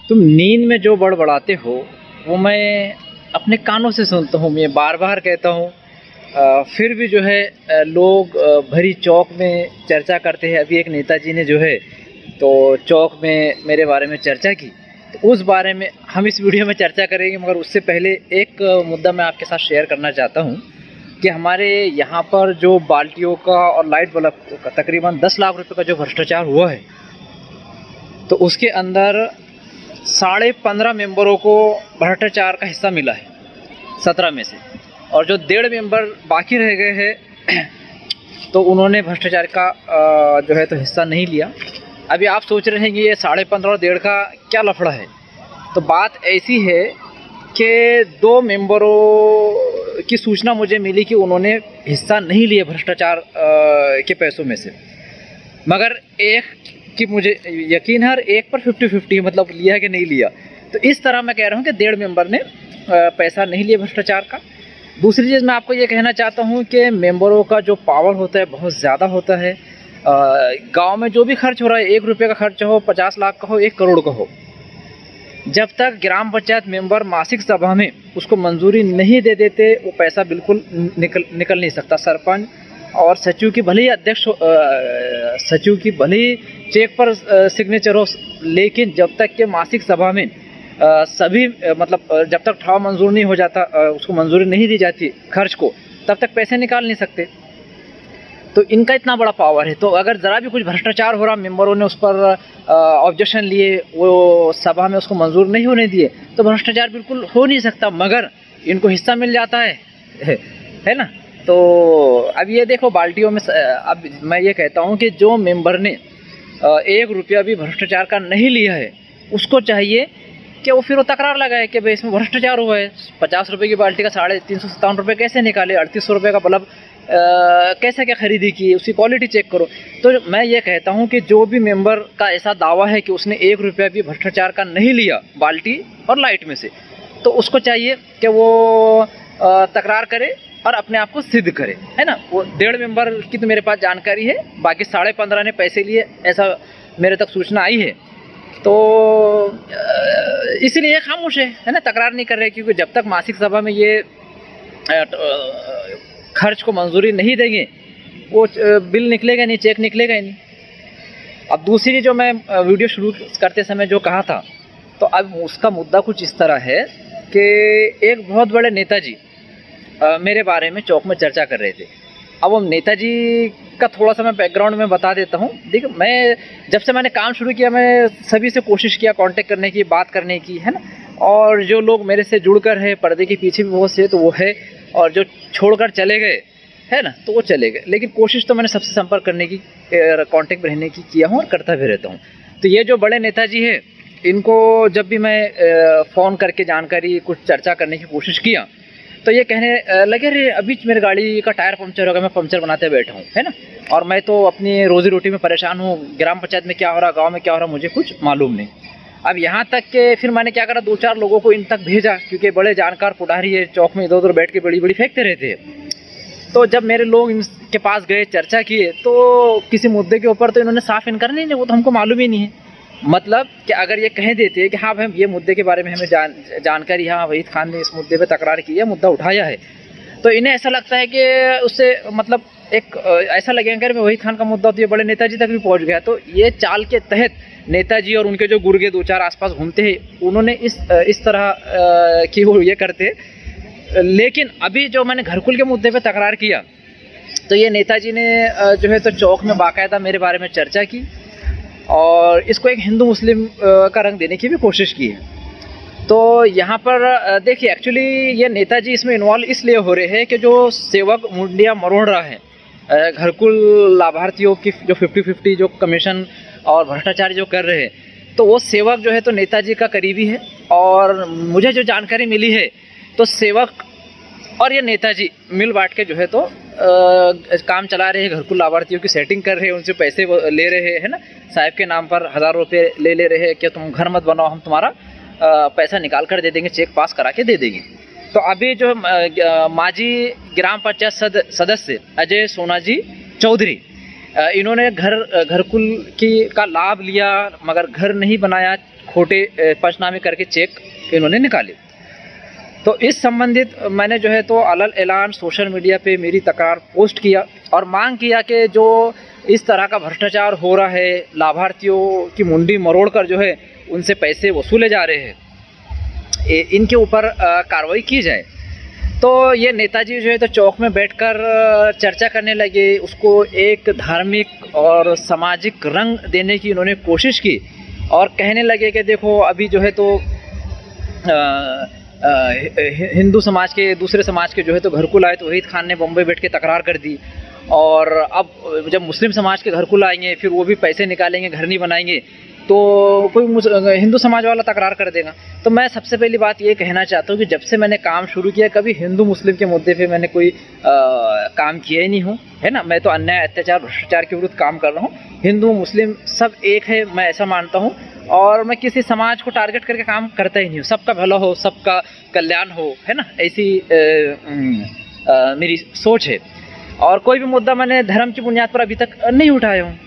तुम नींद में जो बड़बड़ाते हो वो मैं अपने कानों से सुनता हूँ। मैं बार बार कहता हूँ, फिर भी जो है लोग भरी चौक में चर्चा करते हैं। अभी एक नेताजी ने जो है तो चौक में मेरे बारे में चर्चा की, तो उस बारे में हम इस वीडियो में चर्चा करेंगे। मगर उससे पहले एक मुद्दा मैं आपके साथ शेयर करना चाहता हूँ कि हमारे यहाँ पर जो बाल्टियों का और लाइट बल्ब का तकरीबन 10 लाख रुपए का जो भ्रष्टाचार हुआ है, तो उसके अंदर 15.5 मेंबरों को भ्रष्टाचार का हिस्सा मिला है 17 में से, और जो 1.5 मेंबर बाकी रह गए हैं तो उन्होंने भ्रष्टाचार का जो है तो हिस्सा नहीं लिया। अभी आप सोच रहे हैं कि ये 15.5 और 1.5 का क्या लफड़ा है। तो बात ऐसी है कि 2 मेंबरों की सूचना मुझे मिली कि उन्होंने हिस्सा नहीं लिया भ्रष्टाचार के पैसों में से, मगर एक कि मुझे यकीन है और एक पर 50-50 मतलब लिया कि नहीं लिया। तो इस तरह मैं कह रहा हूँ कि 1.5 मेंबर ने पैसा नहीं लिया भ्रष्टाचार का। दूसरी चीज़ मैं आपको ये कहना चाहता हूँ कि मेंबरों का जो पावर होता है बहुत ज़्यादा होता है। गांव में जो भी खर्च हो रहा है, 1 रुपये का खर्च हो, 50 लाख का हो, 1 करोड़ का हो, जब तक ग्राम पंचायत मेंबर मासिक सभा में उसको मंजूरी नहीं दे देते वो पैसा बिल्कुल निकल नहीं सकता। सरपंच और सचिव की भले ही अध्यक्ष सचिव की भले ही चेक पर सिग्नेचर हो, लेकिन जब तक के मासिक सभा में सभी मतलब जब तक ठाव मंजूर नहीं हो जाता, उसको मंजूरी नहीं दी जाती खर्च को, तब तक पैसे निकाल नहीं सकते। तो इनका इतना बड़ा पावर है। तो अगर ज़रा भी कुछ भ्रष्टाचार हो रहा, मेंबरों ने उस पर ऑब्जेक्शन लिए, वो सभा में उसको मंजूर नहीं होने दिए, तो भ्रष्टाचार बिल्कुल हो नहीं सकता। मगर इनको हिस्सा मिल जाता है ना। तो अब ये देखो बाल्टियों में, अब मैं ये कहता हूँ कि जो मेंबर ने 1 रुपया भी भ्रष्टाचार का नहीं लिया है, उसको चाहिए कि वो फिर वो तकरार लगाए कि भाई इसमें भ्रष्टाचार हुआ है। 50 रुपये की बाल्टी का 357 रुपये कैसे निकाले, 3800 रुपये का बल्ब कैसे क्या खरीदी की, उसकी क्वालिटी चेक करो। तो मैं ये कहता हूँ कि जो भी मेंबर का ऐसा दावा है कि उसने 1 रुपया भी भ्रष्टाचार का नहीं लिया बाल्टी और लाइट में से, तो उसको चाहिए कि वो तकरार करे और अपने आप को सिद्ध करे, है ना। वो 1.5 मेंबर की तो मेरे पास जानकारी है, बाकी 15.5 ने पैसे लिए, ऐसा मेरे तक सूचना आई है। तो इसीलिए खामोश है ना, तकरार नहीं कर रहे, क्योंकि जब तक मासिक सभा में ये खर्च को मंजूरी नहीं देंगे वो बिल निकलेगा नहीं, चेक निकलेगा ही नहीं। अब दूसरी जो मैं वीडियो शुरू करते समय जो कहा था, तो अब उसका मुद्दा कुछ इस तरह है कि एक बहुत बड़े नेताजी मेरे बारे में चौक में चर्चा कर रहे थे। अब वो नेताजी का थोड़ा सा मैं बैकग्राउंड में बता देता हूँ। देखिए, मैं जब से मैंने काम शुरू किया, मैं सभी से कोशिश किया कांटेक्ट करने की, बात करने की, है ना। और जो लोग मेरे से जुड़कर है, पर्दे के पीछे भी बहुत से तो वो है, और जो छोड़कर चले गए है ना, तो वो चले गए। लेकिन कोशिश तो मैंने सबसे संपर्क करने की, कांटेक्ट में रहने की किया हूँ और करता भी रहता हूँ। तो ये जो बड़े नेताजी है, इनको जब भी मैं फ़ोन करके जानकारी कुछ चर्चा करने की कोशिश किया, तो ये कहने लगे, अरे अभी मेरी गाड़ी का टायर पंचर हो गया, मैं पंचर बनाते बैठा हूँ, है ना, और मैं तो अपनी रोज़ी रोटी में परेशान हूँ, ग्राम पंचायत में क्या हो रहा, गांव में क्या हो रहा, मुझे कुछ मालूम नहीं। अब यहाँ तक कि फिर मैंने क्या करा, 2-4 लोगों को इन तक भेजा, क्योंकि बड़े जानकार पुढ़ारी है, चौक में इधर उधर बैठ के बड़ी बड़ी फेंकते रहते हैं। तो जब मेरे लोग इनके पास गए, चर्चा किए, तो किसी मुद्दे के ऊपर तो इन्होंने साफ इनकार नहीं दिया, वो तो हमको मालूम ही नहीं है। मतलब कि अगर ये कह देते कि हाँ भाई ये मुद्दे के बारे में हमें जानकारी, हाँ वहीद खान ने इस मुद्दे पे तकरार की है, मुद्दा उठाया है, तो इन्हें ऐसा लगता है कि उससे मतलब एक ऐसा लगेगा कि वहीद खान का मुद्दा तो ये बड़े नेताजी तक भी पहुंच गया। तो ये चाल के तहत नेताजी और उनके जो गुर्गे 2-4 आसपास घूमते हैं, उन्होंने इस तरह की वो ये करते। लेकिन अभी जो मैंने घरकुल के मुद्दे पे तकरार किया, तो ये नेताजी ने जो है तो चौक में बाकायदा मेरे बारे में चर्चा की और इसको एक हिंदू मुस्लिम का रंग देने की भी कोशिश की है। तो यहाँ पर देखिए, एक्चुअली ये नेताजी इसमें इन्वॉल्व इसलिए हो रहे हैं कि जो सेवक मुंडिया मरोड़ रहा है, घरकुल लाभार्थियों की जो 50-50 जो कमीशन और भ्रष्टाचार जो कर रहे हैं, तो वो सेवक जो है तो नेताजी का करीबी है। और मुझे जो जानकारी मिली है, तो सेवक और ये नेताजी मिल बांट के जो है तो काम चला रहे हैं, घरकुल लाभार्थियों की सेटिंग कर रहे हैं, उनसे पैसे ले रहे हैं ना, साहब के नाम पर 1000 रुपये ले रहे हैं कि तुम घर मत बनाओ, हम तुम्हारा पैसा निकाल कर दे देंगे, चेक पास करा के दे देंगे। तो अभी जो माजी ग्राम पंचायत सदस्य अजय सोनाजी चौधरी, इन्होंने घरकुल का लाभ लिया मगर घर नहीं बनाया, खोटे पंचनामे करके चेक इन्होंने निकाले। तो इस संबंधित मैंने जो है तो अलग ऐलान सोशल मीडिया पे मेरी तकरार पोस्ट किया और मांग किया कि जो इस तरह का भ्रष्टाचार हो रहा है, लाभार्थियों की मुंडी मरोड़ कर जो है उनसे पैसे वसूले जा रहे हैं, इनके ऊपर कार्रवाई की जाए। तो ये नेताजी जो है तो चौक में बैठकर चर्चा करने लगे, उसको एक धार्मिक और सामाजिक रंग देने की इन्होंने कोशिश की और कहने लगे कि देखो अभी जो है तो हिंदू समाज के दूसरे समाज के जो है तो घरकुल आए तो वहीद खान ने बम्बई बैठ के तकरार कर दी, और अब जब मुस्लिम समाज के घरकुल आएंगे फिर वो भी पैसे निकालेंगे, घर नहीं बनाएंगे तो कोई हिंदू समाज वाला तकरार कर देगा। तो मैं सबसे पहली बात ये कहना चाहता हूँ कि जब से मैंने काम शुरू किया कभी हिंदू मुस्लिम के मुद्दे पे मैंने कोई काम किया ही नहीं हूँ, है ना। मैं तो अन्याय अत्याचार भ्रष्टाचार के विरुद्ध काम कर रहा हूँ। हिंदू मुस्लिम सब एक है, मैं ऐसा मानता हूँ, और मैं किसी समाज को टारगेट करके काम करता ही नहीं हूँ। सबका भला हो, सबका कल्याण हो, है ना, ऐसी मेरी सोच है। और कोई भी मुद्दा मैंने धर्म की बुनियाद पर अभी तक नहीं उठाया हूँ।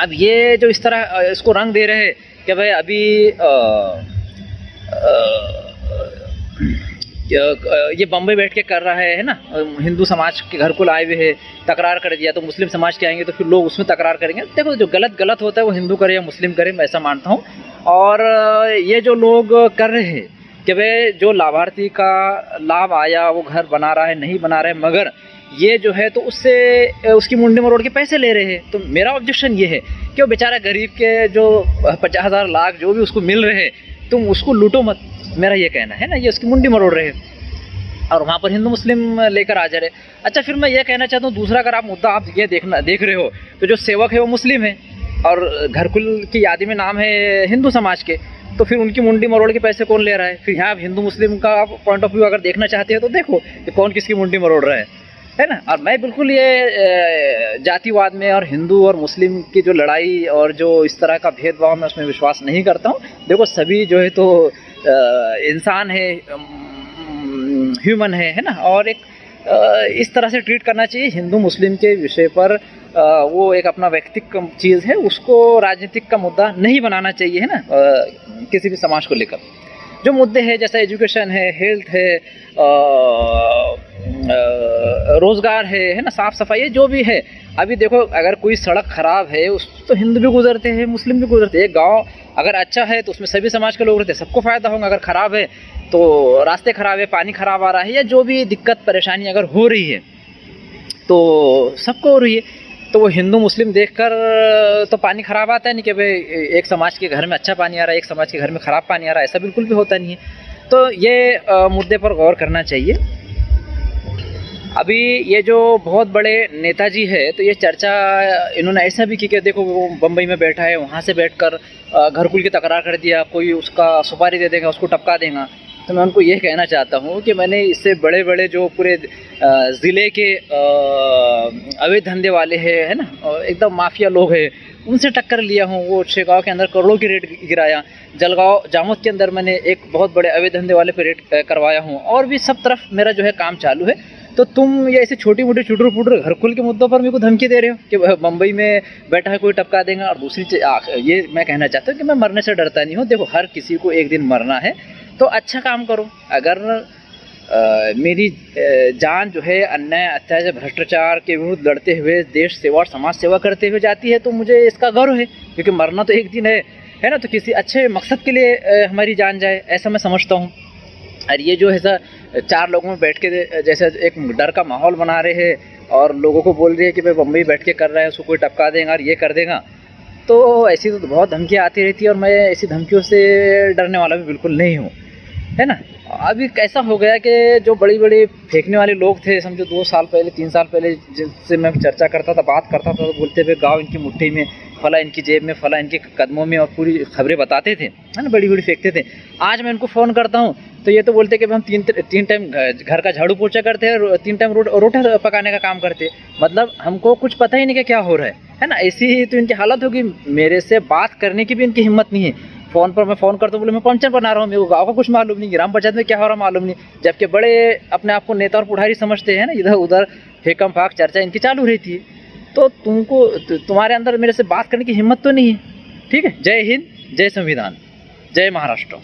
अब ये जो इस तरह इसको रंग दे रहे हैं कि भाई अभी ये बम्बई बैठ के कर रहा है ना, हिंदू समाज के घरकुल आए हुए है, तकरार कर दिया तो मुस्लिम समाज के आएंगे तो फिर लोग उसमें तकरार करेंगे। देखो जो गलत होता है वो हिंदू करे या मुस्लिम करे, मैं ऐसा मानता हूँ। और ये जो लोग कर रहे हैं कि भाई जो लाभार्थी का लाभ आया वो घर बना रहा है, नहीं बना रहा है, मगर ये जो है तो उससे उसकी मुंडी मरोड़ के पैसे ले रहे हैं। तो मेरा ऑब्जेक्शन ये है कि वो बेचारा गरीब के जो 50,000 लाख जो भी उसको मिल रहे हैं, तुम उसको लूटो मत, मेरा ये कहना है ना। ये उसकी मुंडी मरोड़ रहे हैं और वहाँ पर हिंदू मुस्लिम लेकर आ जा रहे। अच्छा, फिर मैं ये कहना चाहता हूँ दूसरा, अगर आप मुद्दा आप ये देख रहे हो तो जो सेवक है वो मुस्लिम है और घरकुल की यादी में नाम है हिंदू समाज के, तो फिर उनकी मुंडी मरोड़ के पैसे कौन ले रहा है? फिर यहाँ हिंदू मुस्लिम का पॉइंट ऑफ व्यू अगर देखना चाहते हो तो देखो कि कौन किसकी मुंडी मरोड़ रहा है ना। और मैं बिल्कुल ये जातिवाद में और हिंदू और मुस्लिम की जो लड़ाई और जो इस तरह का भेदभाव में उसमें विश्वास नहीं करता हूँ। देखो सभी जो है तो इंसान है, ह्यूमन है ना, और एक इस तरह से ट्रीट करना चाहिए। हिंदू मुस्लिम के विषय पर वो एक अपना व्यक्तिगत चीज़ है, उसको राजनीतिक का मुद्दा नहीं बनाना चाहिए, है ना। किसी भी समाज को लेकर जो मुद्दे हैं जैसा एजुकेशन है, हेल्थ है, रोज़गार है ना, साफ़ सफाई है, जो भी है। अभी देखो अगर कोई सड़क ख़राब है उस तो हिंदू भी गुजरते हैं, मुस्लिम भी गुजरते हैं। एक गाँव अगर अच्छा है तो उसमें सभी समाज के लोग रहते हैं, सबको फ़ायदा होगा। अगर ख़राब है तो रास्ते ख़राब है, पानी ख़राब आ रहा है, या जो भी दिक्कत परेशानी अगर हो रही है तो सबको हो रही है। तो वो हिंदू मुस्लिम देखकर तो पानी ख़राब आता है नहीं कि भाई एक समाज के घर में अच्छा पानी आ रहा है, एक समाज के घर में ख़राब पानी आ रहा है, ऐसा बिल्कुल भी होता नहीं है। तो ये मुद्दे पर गौर करना चाहिए। अभी ये जो बहुत बड़े नेताजी है तो ये चर्चा इन्होंने ऐसा भी की कि देखो वो बम्बई में बैठा है, वहाँ से बैठकर घरकुल की तकरार कर दिया, कोई उसका सुपारी दे देगा, उसको टपका देगा। तो मैं उनको ये कहना चाहता हूँ कि मैंने इससे बड़े बड़े जो पूरे ज़िले के अवैध धंधे वाले हैं, है ना, एकदम माफिया लोग हैं, उनसे टक्कर लिया हूँ। वो शेगांव के अंदर करोड़ों की रेट गिराया, जलगांव जामोद के अंदर मैंने एक बहुत बड़े अवैध धंधे वाले पे रेट करवाया हूँ, और भी सब तरफ मेरा जो है काम चालू है। तो तुम ये ऐसे छोटी मोटी चुटर पुटर घरकुल के मुद्दों पर मेरे को धमकी दे रहे हो कि बम्बई में बैठा है कोई टपका देगा। और दूसरी चीज़ ये मैं कहना चाहता हूँ कि मैं मरने से डरता नहीं हूँ। देखो हर किसी को एक दिन मरना है, तो अच्छा काम करो। अगर मेरी जान जो है अन्याय अत्याचार भ्रष्टाचार के विरुद्ध लड़ते हुए देश सेवा और समाज सेवा करते हुए जाती है तो मुझे इसका गर्व है, क्योंकि मरना तो एक दिन है ना। तो किसी अच्छे मकसद के लिए हमारी जान जाए, ऐसा मैं समझता हूँ। और ये जो है सर 4 लोगों में बैठ के जैसे एक डर का माहौल बना रहे हैं और लोगों को बोल रही है कि भाई बम्बई बैठ के कर रहा है, उसको कोई टपका देगा और ये कर देगा, तो ऐसी तो बहुत धमकियाँ आती रहती है और मैं ऐसी धमकियों से डरने वाला भी बिल्कुल नहीं हूँ, है ना। अभी कैसा हो गया कि जो बड़ी बड़ी फेंकने वाले लोग थे, समझो 2 साल पहले 3 साल पहले जिनसे मैं चर्चा करता था, बात करता था, तो बोलते थे गाँव इनकी मुट्ठी में, फला इनकी जेब में, फला इनके कदमों में, और पूरी खबरें बताते थे, है ना, बड़ी बड़ी फेंकते थे। आज मैं इनको फ़ोन करता हूँ तो ये तो बोलते कि हम 3 टाइम घर का झाड़ू पोछा करते हैं, 3 टाइम रोटी पकाने का काम करते हैं। मतलब हमको कुछ पता ही नहीं कि क्या हो रहा है ना। ऐसी तो इनकी हालत होगी, मेरे से बात करने की भी इनकी हिम्मत नहीं है। फ़ोन पर मैं फ़ोन करता हूँ, बोले मैं पंचर बना रहा हूँ, मेरे को गाँव का कुछ मालूम नहीं, ग्राम पंचायत में क्या हो रहा मालूम नहीं। जबकि बड़े अपने आप को नेता और पुढ़ारी समझते हैं ना, इधर उधर फेंकम फाक चर्चा इनकी चालू रहती है। तो तुम्हारे अंदर मेरे से बात करने की हिम्मत तो नहीं है। ठीक है, जय हिंद, जय संविधान, जय महाराष्ट्र।